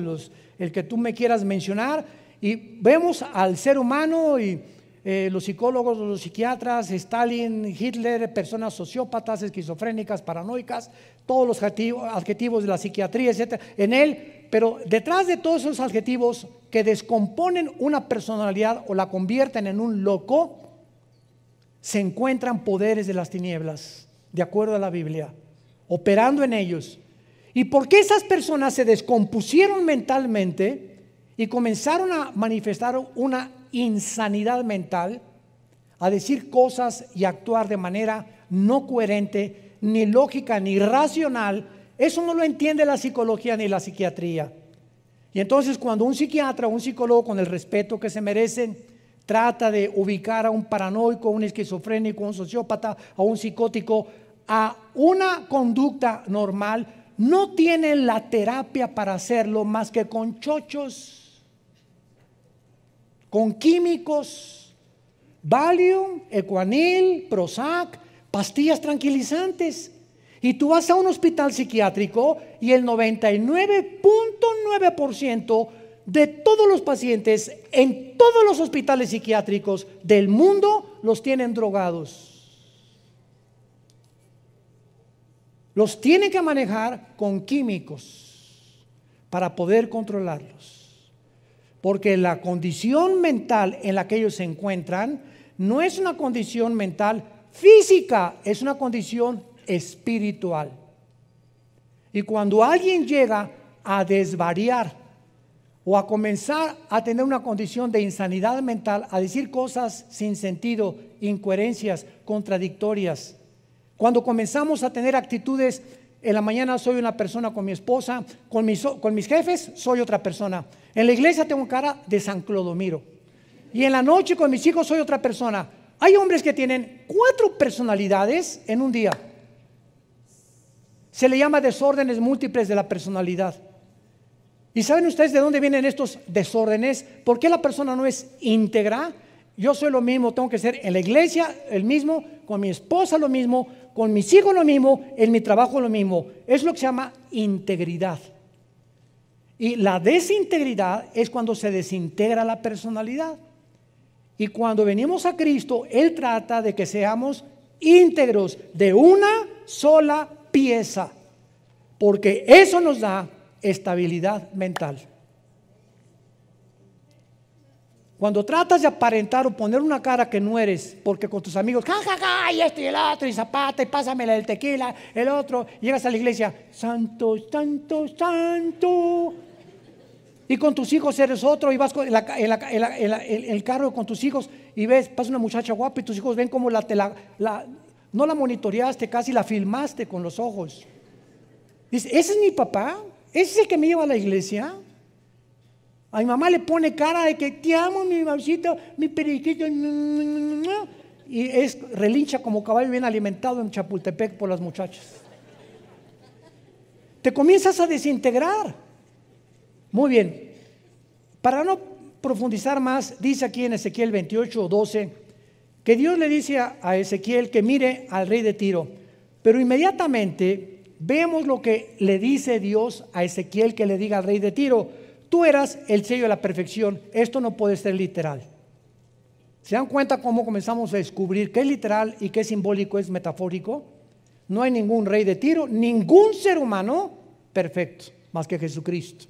El que tú me quieras mencionar, y vemos al ser humano y los psicólogos, los psiquiatras, Stalin, Hitler, personas sociópatas, esquizofrénicas, paranoicas, todos los adjetivos de la psiquiatría, etcétera, en él. Pero detrás de todos esos adjetivos que descomponen una personalidad o la convierten en un loco, se encuentran poderes de las tinieblas. de acuerdo a la Biblia, operando en ellos. ¿Y por qué esas personas se descompusieron mentalmente y comenzaron a manifestar una insanidad mental, a decir cosas y actuar de manera no coherente, ni lógica, ni racional? Eso no lo entiende la psicología ni la psiquiatría. Y entonces cuando un psiquiatra o un psicólogo, con el respeto que se merecen, trata de ubicar a un paranoico, a un esquizofrénico, a un sociópata, a un psicótico, a una conducta normal, no tienen la terapia para hacerlo más que con chochos, con químicos, Valium, Ecuanil, Prozac, pastillas tranquilizantes. Y tú vas a un hospital psiquiátrico y el 99.9% de todos los pacientes en todos los hospitales psiquiátricos del mundo los tienen drogados. Los tienen que manejar con químicos para poder controlarlos. Porque la condición mental en la que ellos se encuentran no es una condición mental física, es una condición espiritual. Y cuando alguien llega a desvariar o a comenzar a tener una condición de insanidad mental, a decir cosas sin sentido, incoherencias, contradictorias, cuando comenzamos a tener actitudes, en la mañana soy una persona con mi esposa, con mis jefes soy otra persona, en la iglesia tengo cara de San Clodomiro, y en la noche con mis hijos soy otra persona. Hay hombres que tienen 4 personalidades en un día. Se le llama desórdenes múltiples de la personalidad. ¿Y saben ustedes de dónde vienen estos desórdenes? ¿Por qué la persona no es íntegra? Yo soy lo mismo, tengo que ser en la iglesia el mismo, con mi esposa lo mismo, con mis hijos lo mismo, en mi trabajo lo mismo. Es lo que se llama integridad. Y la desintegridad es cuando se desintegra la personalidad. Y cuando venimos a Cristo, Él trata de que seamos íntegros de una sola pieza, porque eso nos da estabilidad mental. Cuando tratas de aparentar o poner una cara que no eres, porque con tus amigos, ja, ja, ja, y esto y el otro, y zapata, y pásamela el tequila, el otro, llegas a la iglesia, santo, santo, santo. Y con tus hijos eres otro, y vas en el carro con tus hijos y ves, pasa una muchacha guapa y tus hijos ven como no la monitoreaste, casi la filmaste con los ojos. Dice, ¿ese es mi papá? ¿Ese es el que me lleva a la iglesia? A mi mamá le pone cara de que te amo, mi mamacita, mi periquito. Y relincha como caballo bien alimentado en Chapultepec por las muchachas. Te comienzas a desintegrar. Muy bien, para no profundizar más, dice aquí en Ezequiel 28:12 que Dios le dice a Ezequiel que mire al rey de Tiro, pero inmediatamente vemos lo que le dice Dios a Ezequiel que le diga al rey de Tiro: tú eras el sello de la perfección. Esto no puede ser literal. ¿Se dan cuenta cómo comenzamos a descubrir qué es literal y qué simbólico, es metafórico? No hay ningún rey de Tiro, ningún ser humano perfecto más que Jesucristo.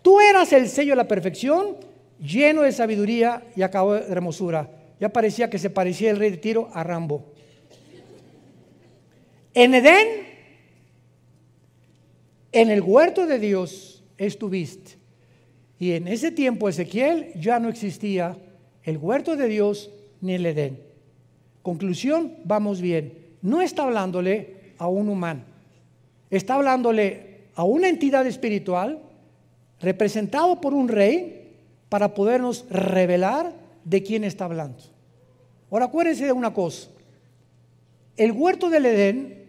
Tú eras el sello de la perfección, lleno de sabiduría y a cabo de hermosura. Ya parecía que se parecía el rey de Tiro a Rambo. En Edén, en el huerto de Dios estuviste. Y en ese tiempo, Ezequiel, ya no existía el huerto de Dios ni el Edén. Conclusión, vamos bien. No está hablándole a un humano. Está hablándole a una entidad espiritual representado por un rey para podernos revelar de quién está hablando. Ahora acuérdense de una cosa: el huerto del Edén,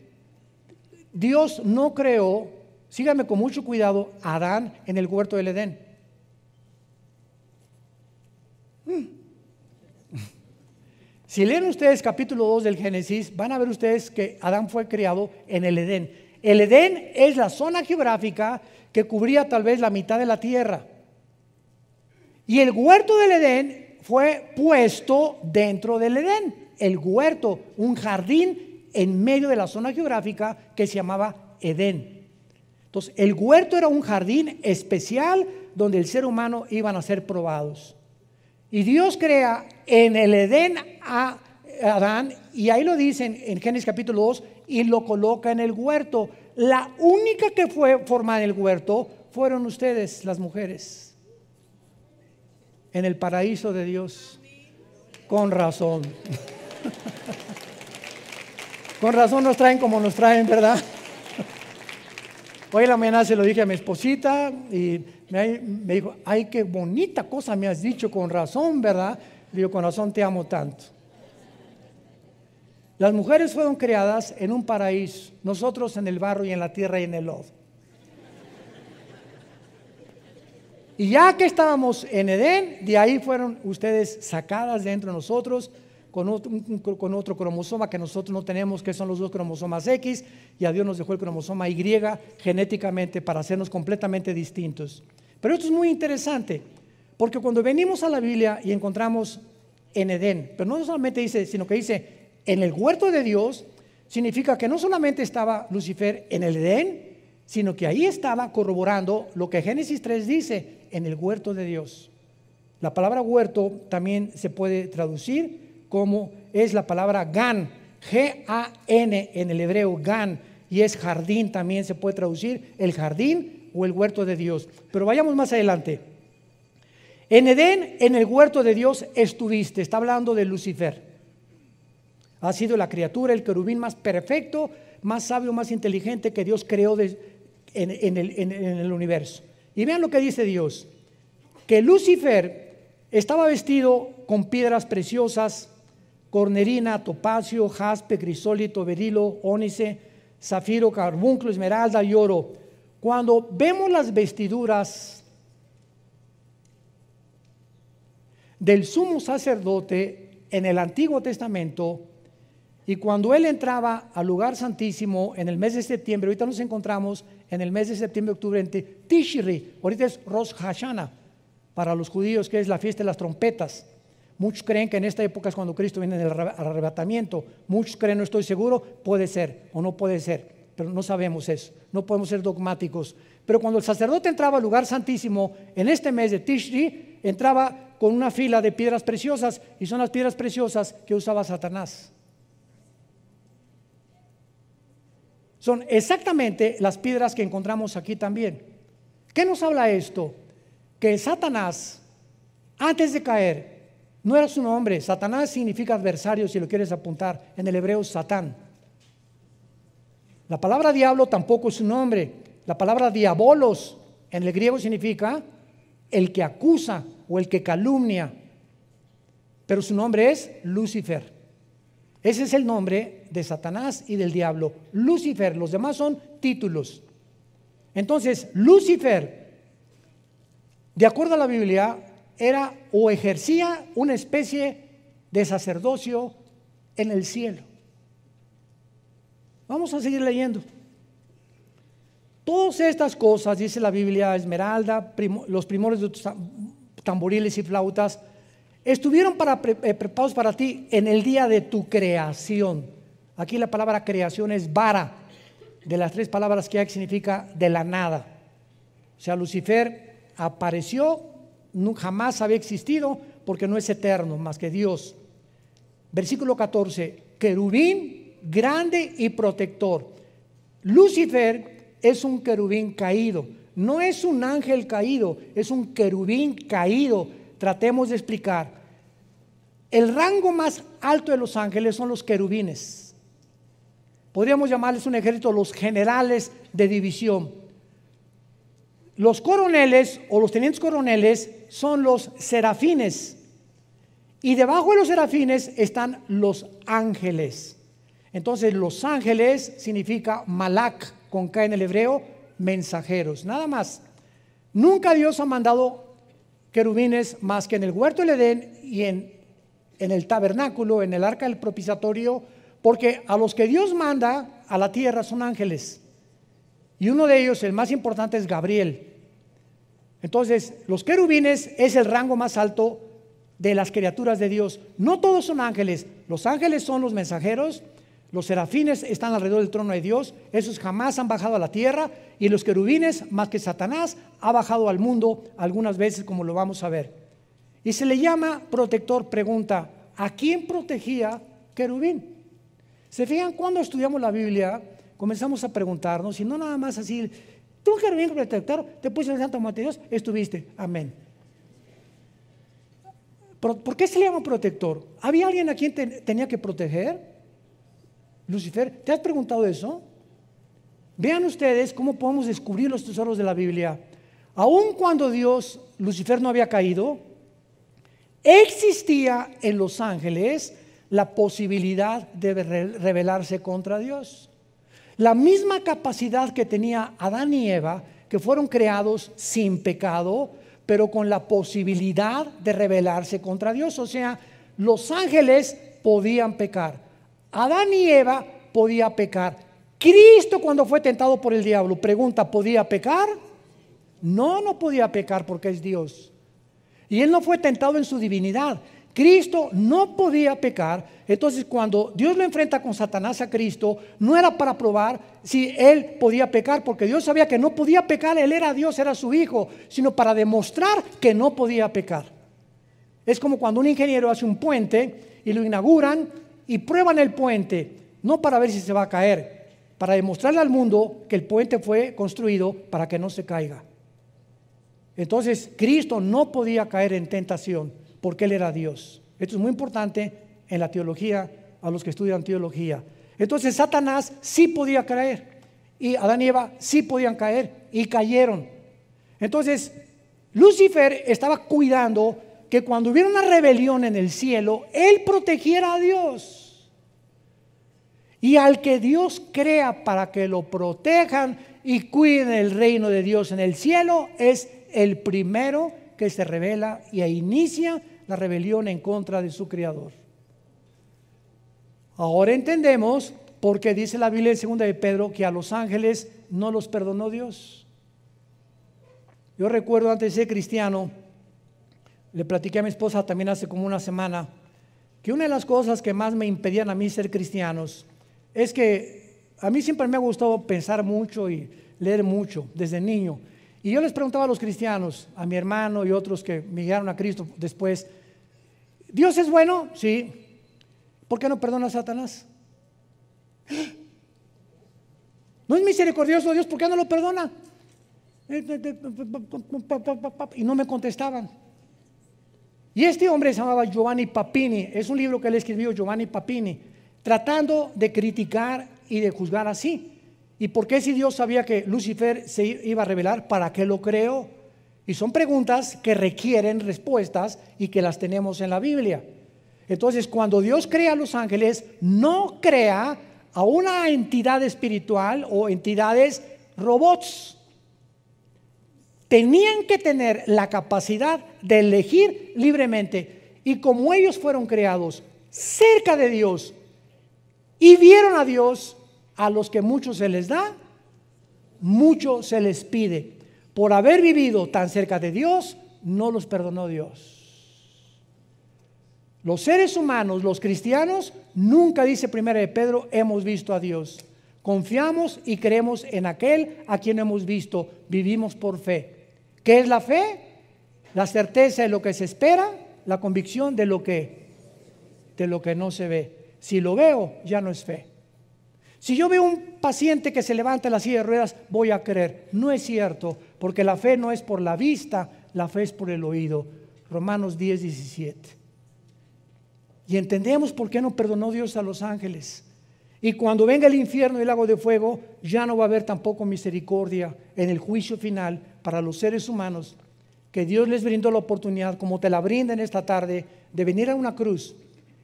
Dios no creó, síganme con mucho cuidado, a Adán en el huerto del Edén. Si leen ustedes capítulo 2 del Génesis, van a ver ustedes que Adán fue creado en el Edén. El Edén es la zona geográfica que cubría tal vez la mitad de la tierra. Y el huerto del Edén fue puesto dentro del Edén. El huerto, un jardín en medio de la zona geográfica que se llamaba Edén. Entonces, el huerto era un jardín especial donde el ser humano iban a ser probados. Y Dios crea en el Edén Adán, y ahí lo dicen en Génesis capítulo 2, y lo coloca en el huerto. La única que fue formada en el huerto fueron ustedes, las mujeres, en el paraíso de Dios. Con razón. Con razón nos traen como nos traen, ¿verdad? Hoy en la mañana se lo dije a mi esposita y me dijo, ay, qué bonita cosa me has dicho, con razón, ¿verdad? Le digo, con razón te amo tanto. Las mujeres fueron creadas en un paraíso, nosotros en el barro y en la tierra y en el lodo. Y ya que estábamos en Edén, de ahí fueron ustedes sacadas dentro de nosotros con otro cromosoma que nosotros no tenemos, que son los dos cromosomas X, y a Dios nos dejó el cromosoma Y genéticamente para hacernos completamente distintos. Pero esto es muy interesante, porque cuando venimos a la Biblia y encontramos en Edén, pero no solamente dice, sino que dice en el huerto de Dios, significa que no solamente estaba Lucifer en el Edén, sino que ahí estaba corroborando lo que Génesis 3 dice, en el huerto de Dios. La palabra huerto también se puede traducir como es la palabra Gan, G-A-N en el hebreo, Gan, y es jardín, también se puede traducir el jardín o el huerto de Dios. Pero vayamos más adelante. En Edén, en el huerto de Dios estuviste, está hablando de Lucifer. Ha sido la criatura, el querubín más perfecto, más sabio, más inteligente que Dios creó en el universo. Y vean lo que dice Dios, que Lucifer estaba vestido con piedras preciosas, cornerina, topacio, jaspe, crisólito, berilo, ónice, zafiro, carbunclo, esmeralda y oro. Cuando vemos las vestiduras del sumo sacerdote en el Antiguo Testamento, y cuando él entraba al lugar santísimo en el mes de septiembre, ahorita nos encontramos en el mes de septiembre-octubre en Tishri, ahorita es Rosh Hashanah para los judíos, que es la fiesta de las trompetas. Muchos creen que en esta época es cuando Cristo viene del arrebatamiento. Muchos creen, no estoy seguro, puede ser o no puede ser, pero no sabemos eso, no podemos ser dogmáticos. Pero cuando el sacerdote entraba al lugar santísimo en este mes de Tishri, entraba con una fila de piedras preciosas, y son las piedras preciosas que usaba Satanás. Son exactamente las piedras que encontramos aquí también. ¿Qué nos habla esto? Que Satanás, antes de caer, no era su nombre. Satanás significa adversario, si lo quieres apuntar, en el hebreo Satán. La palabra diablo tampoco es su nombre. La palabra diabolos en el griego significa el que acusa o el que calumnia. Pero su nombre es Lucifer. Ese es el nombre de Satanás y del diablo, Lucifer. Los demás son títulos. Entonces, Lucifer, de acuerdo a la Biblia, era o ejercía una especie de sacerdocio en el cielo. Vamos a seguir leyendo. Todas estas cosas, dice la Biblia, esmeralda, los primores de tamboriles y flautas, estuvieron preparados para ti en el día de tu creación. Aquí la palabra creación es bara, de las tres palabras que hay, significa de la nada. O sea, Lucifer apareció, jamás había existido, porque no es eterno más que Dios. Versículo 14, querubín grande y protector. Lucifer es un querubín caído, no es un ángel caído, es un querubín caído. Tratemos de explicar. El rango más alto de los ángeles son los querubines. Podríamos llamarles un ejército, los generales de división. Los coroneles o los tenientes coroneles son los serafines. Y debajo de los serafines están los ángeles. Entonces, los ángeles significa malak, con K en el hebreo, mensajeros. Nada más. Nunca Dios ha mandado querubines más que en el huerto del Edén y en el tabernáculo, en el arca del propiciatorio, porque a los que Dios manda a la tierra son ángeles, y uno de ellos, el más importante, es Gabriel. Entonces, los querubines es el rango más alto de las criaturas de Dios. No todos son ángeles. Los ángeles son los mensajeros, los serafines están alrededor del trono de Dios, esos jamás han bajado a la tierra, y los querubines, más que Satanás, ha bajado al mundo algunas veces, como lo vamos a ver. Y se le llama protector. Pregunta, ¿a quién protegía querubín. ¿Se fijan? Cuando estudiamos la Biblia, comenzamos a preguntarnos, y no nada más así, tú querubín protector, te puse el santo monte de Dios, estuviste, amén. ¿Por qué se le llama protector? ¿Había alguien a quien tenía que proteger? Lucifer, ¿te has preguntado eso? Vean ustedes cómo podemos descubrir los tesoros de la Biblia. Aun cuando Lucifer no había caído, existía en los ángeles la posibilidad de rebelarse contra Dios. La misma capacidad que tenía Adán y Eva, que fueron creados sin pecado, pero con la posibilidad de rebelarse contra Dios. O sea, los ángeles podían pecar, Adán y Eva podían pecar. Cristo, cuando fue tentado por el diablo, pregunta, ¿podía pecar? No, no podía pecar porque es Dios. Y él no fue tentado en su divinidad. Cristo no podía pecar. Entonces, cuando Dios lo enfrenta con Satanás a Cristo, no era para probar si él podía pecar, porque Dios sabía que no podía pecar, él era Dios, era su hijo, sino para demostrar que no podía pecar. Es como cuando un ingeniero hace un puente y lo inauguran y prueban el puente, no para ver si se va a caer, para demostrarle al mundo que el puente fue construido para que no se caiga. Entonces, Cristo no podía caer en tentación porque él era Dios. Esto es muy importante en la teología, a los que estudian teología. Entonces Satanás sí podía caer, y Adán y Eva sí podían caer, y cayeron. Entonces Lucifer estaba cuidando que cuando hubiera una rebelión en el cielo, él protegiera a Dios. Y al que Dios crea para que lo protejan y cuiden el reino de Dios en el cielo, es el primero que se rebela y inicia la rebelión en contra de su Creador. Ahora entendemos por qué dice la Biblia en 2 de Pedro que a los ángeles no los perdonó Dios. Yo recuerdo antes de ser cristiano, le platiqué a mi esposa también hace como una semana, que una de las cosas que más me impedían a mí ser cristianos es que a mí siempre me ha gustado pensar mucho y leer mucho desde niño. Y yo les preguntaba a los cristianos, a mi hermano y otros que me llegaron a Cristo después, ¿Dios es bueno? Sí. ¿Por qué no perdona a Satanás? ¿No es misericordioso Dios? ¿Por qué no lo perdona? Y no me contestaban. Y este hombre se llamaba Giovanni Papini. Es un libro que él escribió, Giovanni Papini, tratando de criticar y de juzgar así. ¿Y por qué, si Dios sabía que Lucifer se iba a rebelar, para qué lo creó? Y son preguntas que requieren respuestas y que las tenemos en la Biblia. Entonces, cuando Dios crea a los ángeles, no crea a una entidad espiritual o entidades robots. Tenían que tener la capacidad de elegir libremente. Y como ellos fueron creados cerca de Dios y vieron a Dios, a los que mucho se les da, mucho se les pide. Por haber vivido tan cerca de Dios, no los perdonó Dios. Los seres humanos, los cristianos, nunca, dice 1 de Pedro, hemos visto a Dios. Confiamos y creemos en aquel a quien hemos visto. Vivimos por fe. ¿Qué es la fe? La certeza de lo que se espera, la convicción de lo que no se ve. Si lo veo, ya no es fe. Si yo veo un paciente que se levanta en la silla de ruedas, voy a creer. No es cierto, porque la fe no es por la vista, la fe es por el oído. Romanos 10:17. Y entendemos por qué no perdonó Dios a los ángeles. Y cuando venga el infierno y el lago de fuego, ya no va a haber tampoco misericordia en el juicio final para los seres humanos, que Dios les brindó la oportunidad, como te la brinda en esta tarde, de venir a una cruz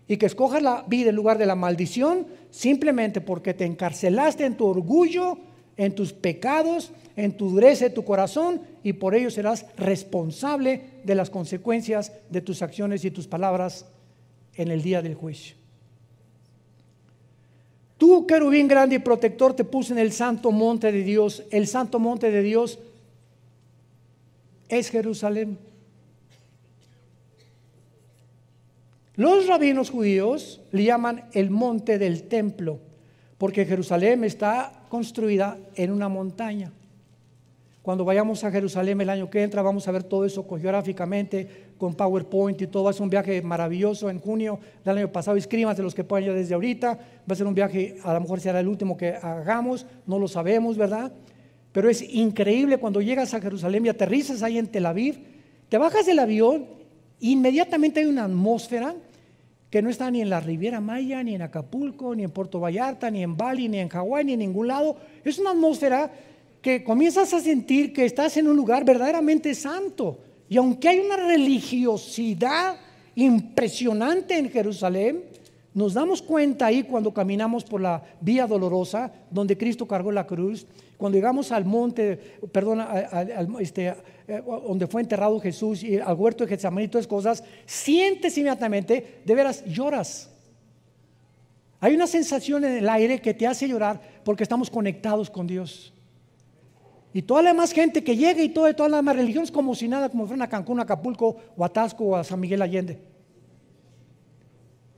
y que escojas la vida en lugar de la maldición, simplemente porque te encarcelaste en tu orgullo, en tus pecados, en tu dureza de tu corazón, y por ello serás responsable de las consecuencias de tus acciones y tus palabras en el día del juicio. Tú, querubín grande y protector, te puse en el santo monte de Dios. El santo monte de Dios es Jerusalén. Los rabinos judíos le llaman el monte del templo, porque Jerusalén está construida en una montaña. Cuando vayamos a Jerusalén el año que entra, vamos a ver todo eso geográficamente, con PowerPoint y todo. Va a ser un viaje maravilloso en junio del año pasado. Inscríbanse los que puedan ya desde ahorita. Va a ser un viaje, a lo mejor será el último que hagamos, no lo sabemos, ¿verdad? Pero es increíble cuando llegas a Jerusalén y aterrizas ahí en Tel Aviv, te bajas del avión, inmediatamente hay una atmósfera que no está ni en la Riviera Maya, ni en Acapulco, ni en Puerto Vallarta, ni en Bali, ni en Hawái, ni en ningún lado. Es una atmósfera que comienzas a sentir que estás en un lugar verdaderamente santo. Y aunque hay una religiosidad impresionante en Jerusalén, nos damos cuenta ahí cuando caminamos por la vía dolorosa donde Cristo cargó la cruz, cuando llegamos al monte, donde fue enterrado Jesús, y al huerto de Getsemaní y todas esas cosas, sientes inmediatamente, de veras lloras. Hay una sensación en el aire que te hace llorar porque estamos conectados con Dios. Y toda la demás gente que llega y todas las demás religiones como si nada, como si fueran a Cancún, a Acapulco o a Tasco o a San Miguel Allende.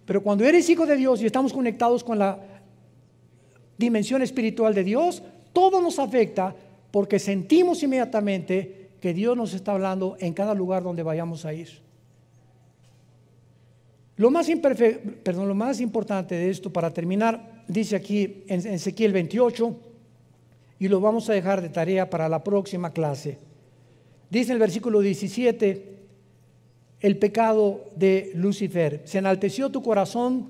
Pero cuando eres hijo de Dios y estamos conectados con la dimensión espiritual de Dios, todo nos afecta porque sentimos inmediatamente que Dios nos está hablando en cada lugar donde vayamos a ir. Lo más importante de esto, para terminar, dice aquí en Ezequiel 28, y lo vamos a dejar de tarea para la próxima clase. Dice en el versículo 17, el pecado de Lucifer: se enalteció tu corazón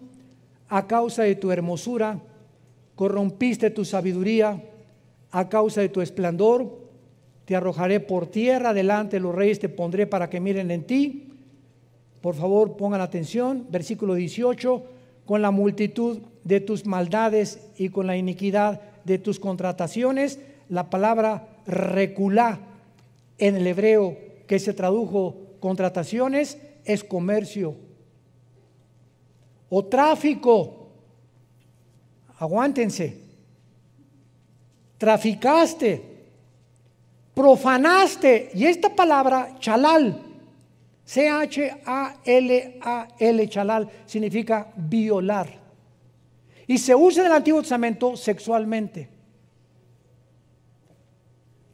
a causa de tu hermosura, corrompiste tu sabiduría a causa de tu esplendor, te arrojaré por tierra, delante de los reyes te pondré para que miren en ti. Por favor, pongan atención, versículo 18, con la multitud de tus maldades y con la iniquidad de tus contrataciones. La palabra reculá en el hebreo, que se tradujo contrataciones, es comercio o tráfico. Aguántense. Traficaste, profanaste, y esta palabra chalal, C-H-A-L-A-L, chalal, significa violar. Y se usa en el Antiguo Testamento sexualmente.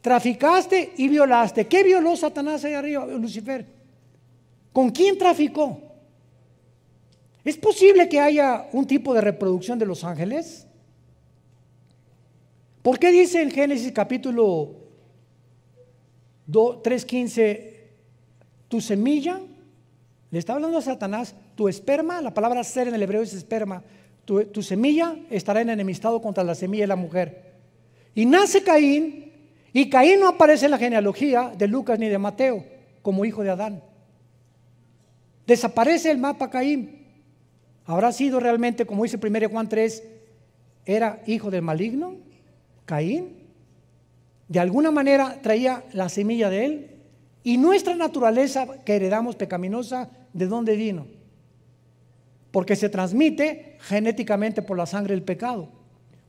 Traficaste y violaste. ¿Qué violó Satanás ahí arriba, Lucifer? ¿Con quién traficó? ¿Es posible que haya un tipo de reproducción de los ángeles? ¿Por qué dice en Génesis capítulo 3:15, tu semilla? Le está hablando a Satanás, tu esperma, la palabra ser en el hebreo es esperma, tu semilla estará en enemistado contra la semilla de la mujer. Y nace Caín, y Caín no aparece en la genealogía de Lucas ni de Mateo como hijo de Adán. Desaparece el mapa Caín. ¿Habrá sido realmente, como dice 1 Juan 3, era hijo del maligno, Caín? De alguna manera traía la semilla de él. Y nuestra naturaleza que heredamos pecaminosa, ¿de dónde vino? Porque se transmite genéticamente por la sangre del pecado.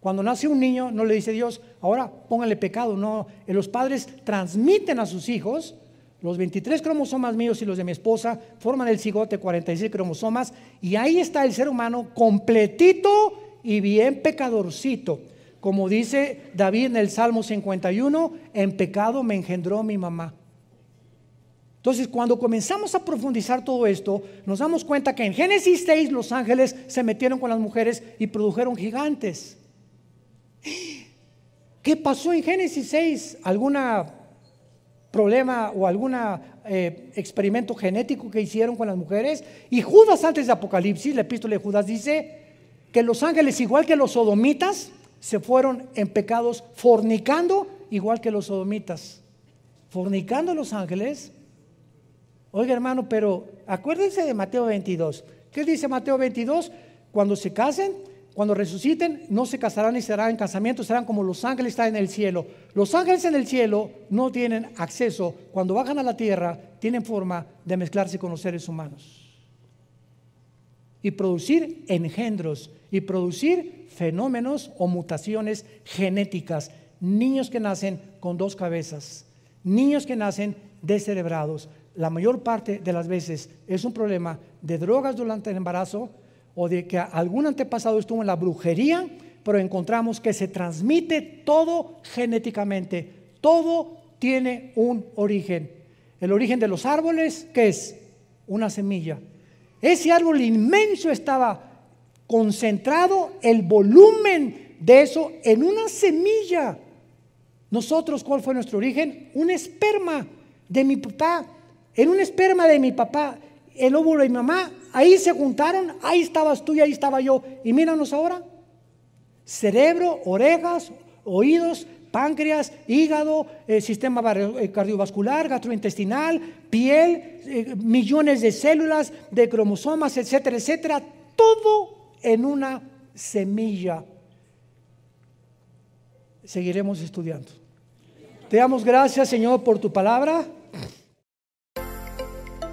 Cuando nace un niño, no le dice Dios, ahora póngale pecado. No, los padres transmiten a sus hijos. Los 23 cromosomas míos y los de mi esposa forman el cigote, 46 cromosomas, y ahí está el ser humano completito y bien pecadorcito. Como dice David en el Salmo 51, en pecado me engendró mi mamá. Entonces, cuando comenzamos a profundizar todo esto, nos damos cuenta que en Génesis 6 los ángeles se metieron con las mujeres y produjeron gigantes. ¿Qué pasó en Génesis 6? ¿Alguna problema o algún experimento genético que hicieron con las mujeres? Y Judas, antes de Apocalipsis, la epístola de Judas dice que los ángeles, igual que los sodomitas, se fueron en pecados fornicando, igual que los sodomitas. Fornicando los ángeles. Oiga, hermano, pero acuérdense de Mateo 22. ¿Qué dice Mateo 22? Cuando se casen, cuando resuciten, no se casarán ni serán en casamiento, serán como los ángeles están en el cielo. Los ángeles en el cielo no tienen acceso, cuando bajan a la tierra, tienen forma de mezclarse con los seres humanos y producir engendros y producir fenómenos o mutaciones genéticas. Niños que nacen con 2 cabezas, niños que nacen descerebrados. La mayor parte de las veces es un problema de drogas durante el embarazo o de que algún antepasado estuvo en la brujería, pero encontramos que se transmite todo genéticamente, todo tiene un origen. El origen de los árboles, ¿qué es? Una semilla. Ese árbol inmenso estaba concentrado, el volumen de eso en una semilla. Nosotros, ¿cuál fue nuestro origen? Un esperma de mi papá. En un esperma de mi papá, el óvulo de mi mamá, ahí se juntaron, ahí estabas tú y ahí estaba yo. Y míranos ahora. Cerebro, orejas, oídos, páncreas, hígado, sistema cardiovascular, gastrointestinal, piel, millones de células, de cromosomas, etcétera, etcétera. Todo en una semilla. Seguiremos estudiando. Te damos gracias, Señor, por tu palabra.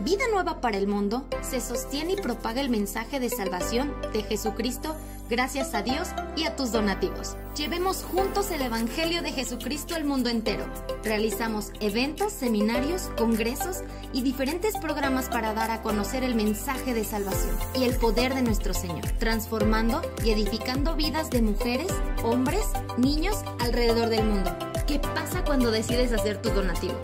Vida Nueva para el Mundo se sostiene y propaga el mensaje de salvación de Jesucristo gracias a Dios y a tus donativos. Llevemos juntos el Evangelio de Jesucristo al mundo entero. Realizamos eventos, seminarios, congresos y diferentes programas para dar a conocer el mensaje de salvación y el poder de nuestro Señor, transformando y edificando vidas de mujeres, hombres, niños alrededor del mundo. ¿Qué pasa cuando decides hacer tu donativo?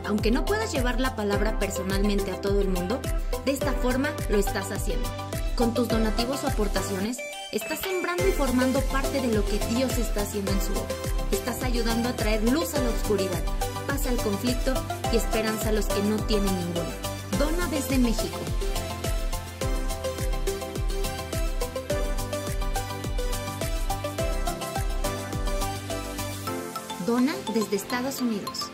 Aunque no puedas llevar la palabra personalmente a todo el mundo, de esta forma lo estás haciendo. Con tus donativos o aportaciones, estás sembrando y formando parte de lo que Dios está haciendo en su obra. Estás ayudando a traer luz a la oscuridad, paz al conflicto y esperanza a los que no tienen ninguna. Dona desde México. Dona desde Estados Unidos.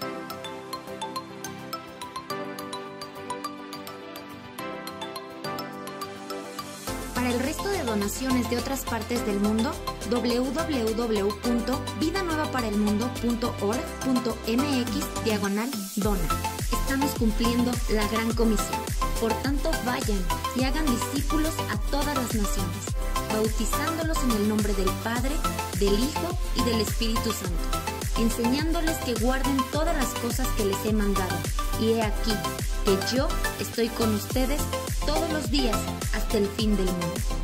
Para el resto de donaciones de otras partes del mundo, www.vidanuevaparelmundo.org.mx/dona. Estamos cumpliendo la gran comisión. Por tanto, vayan y hagan discípulos a todas las naciones, bautizándolos en el nombre del Padre, del Hijo y del Espíritu Santo, enseñándoles que guarden todas las cosas que les he mandado. Y he aquí que yo estoy con ustedes todos los días hasta el fin del mundo.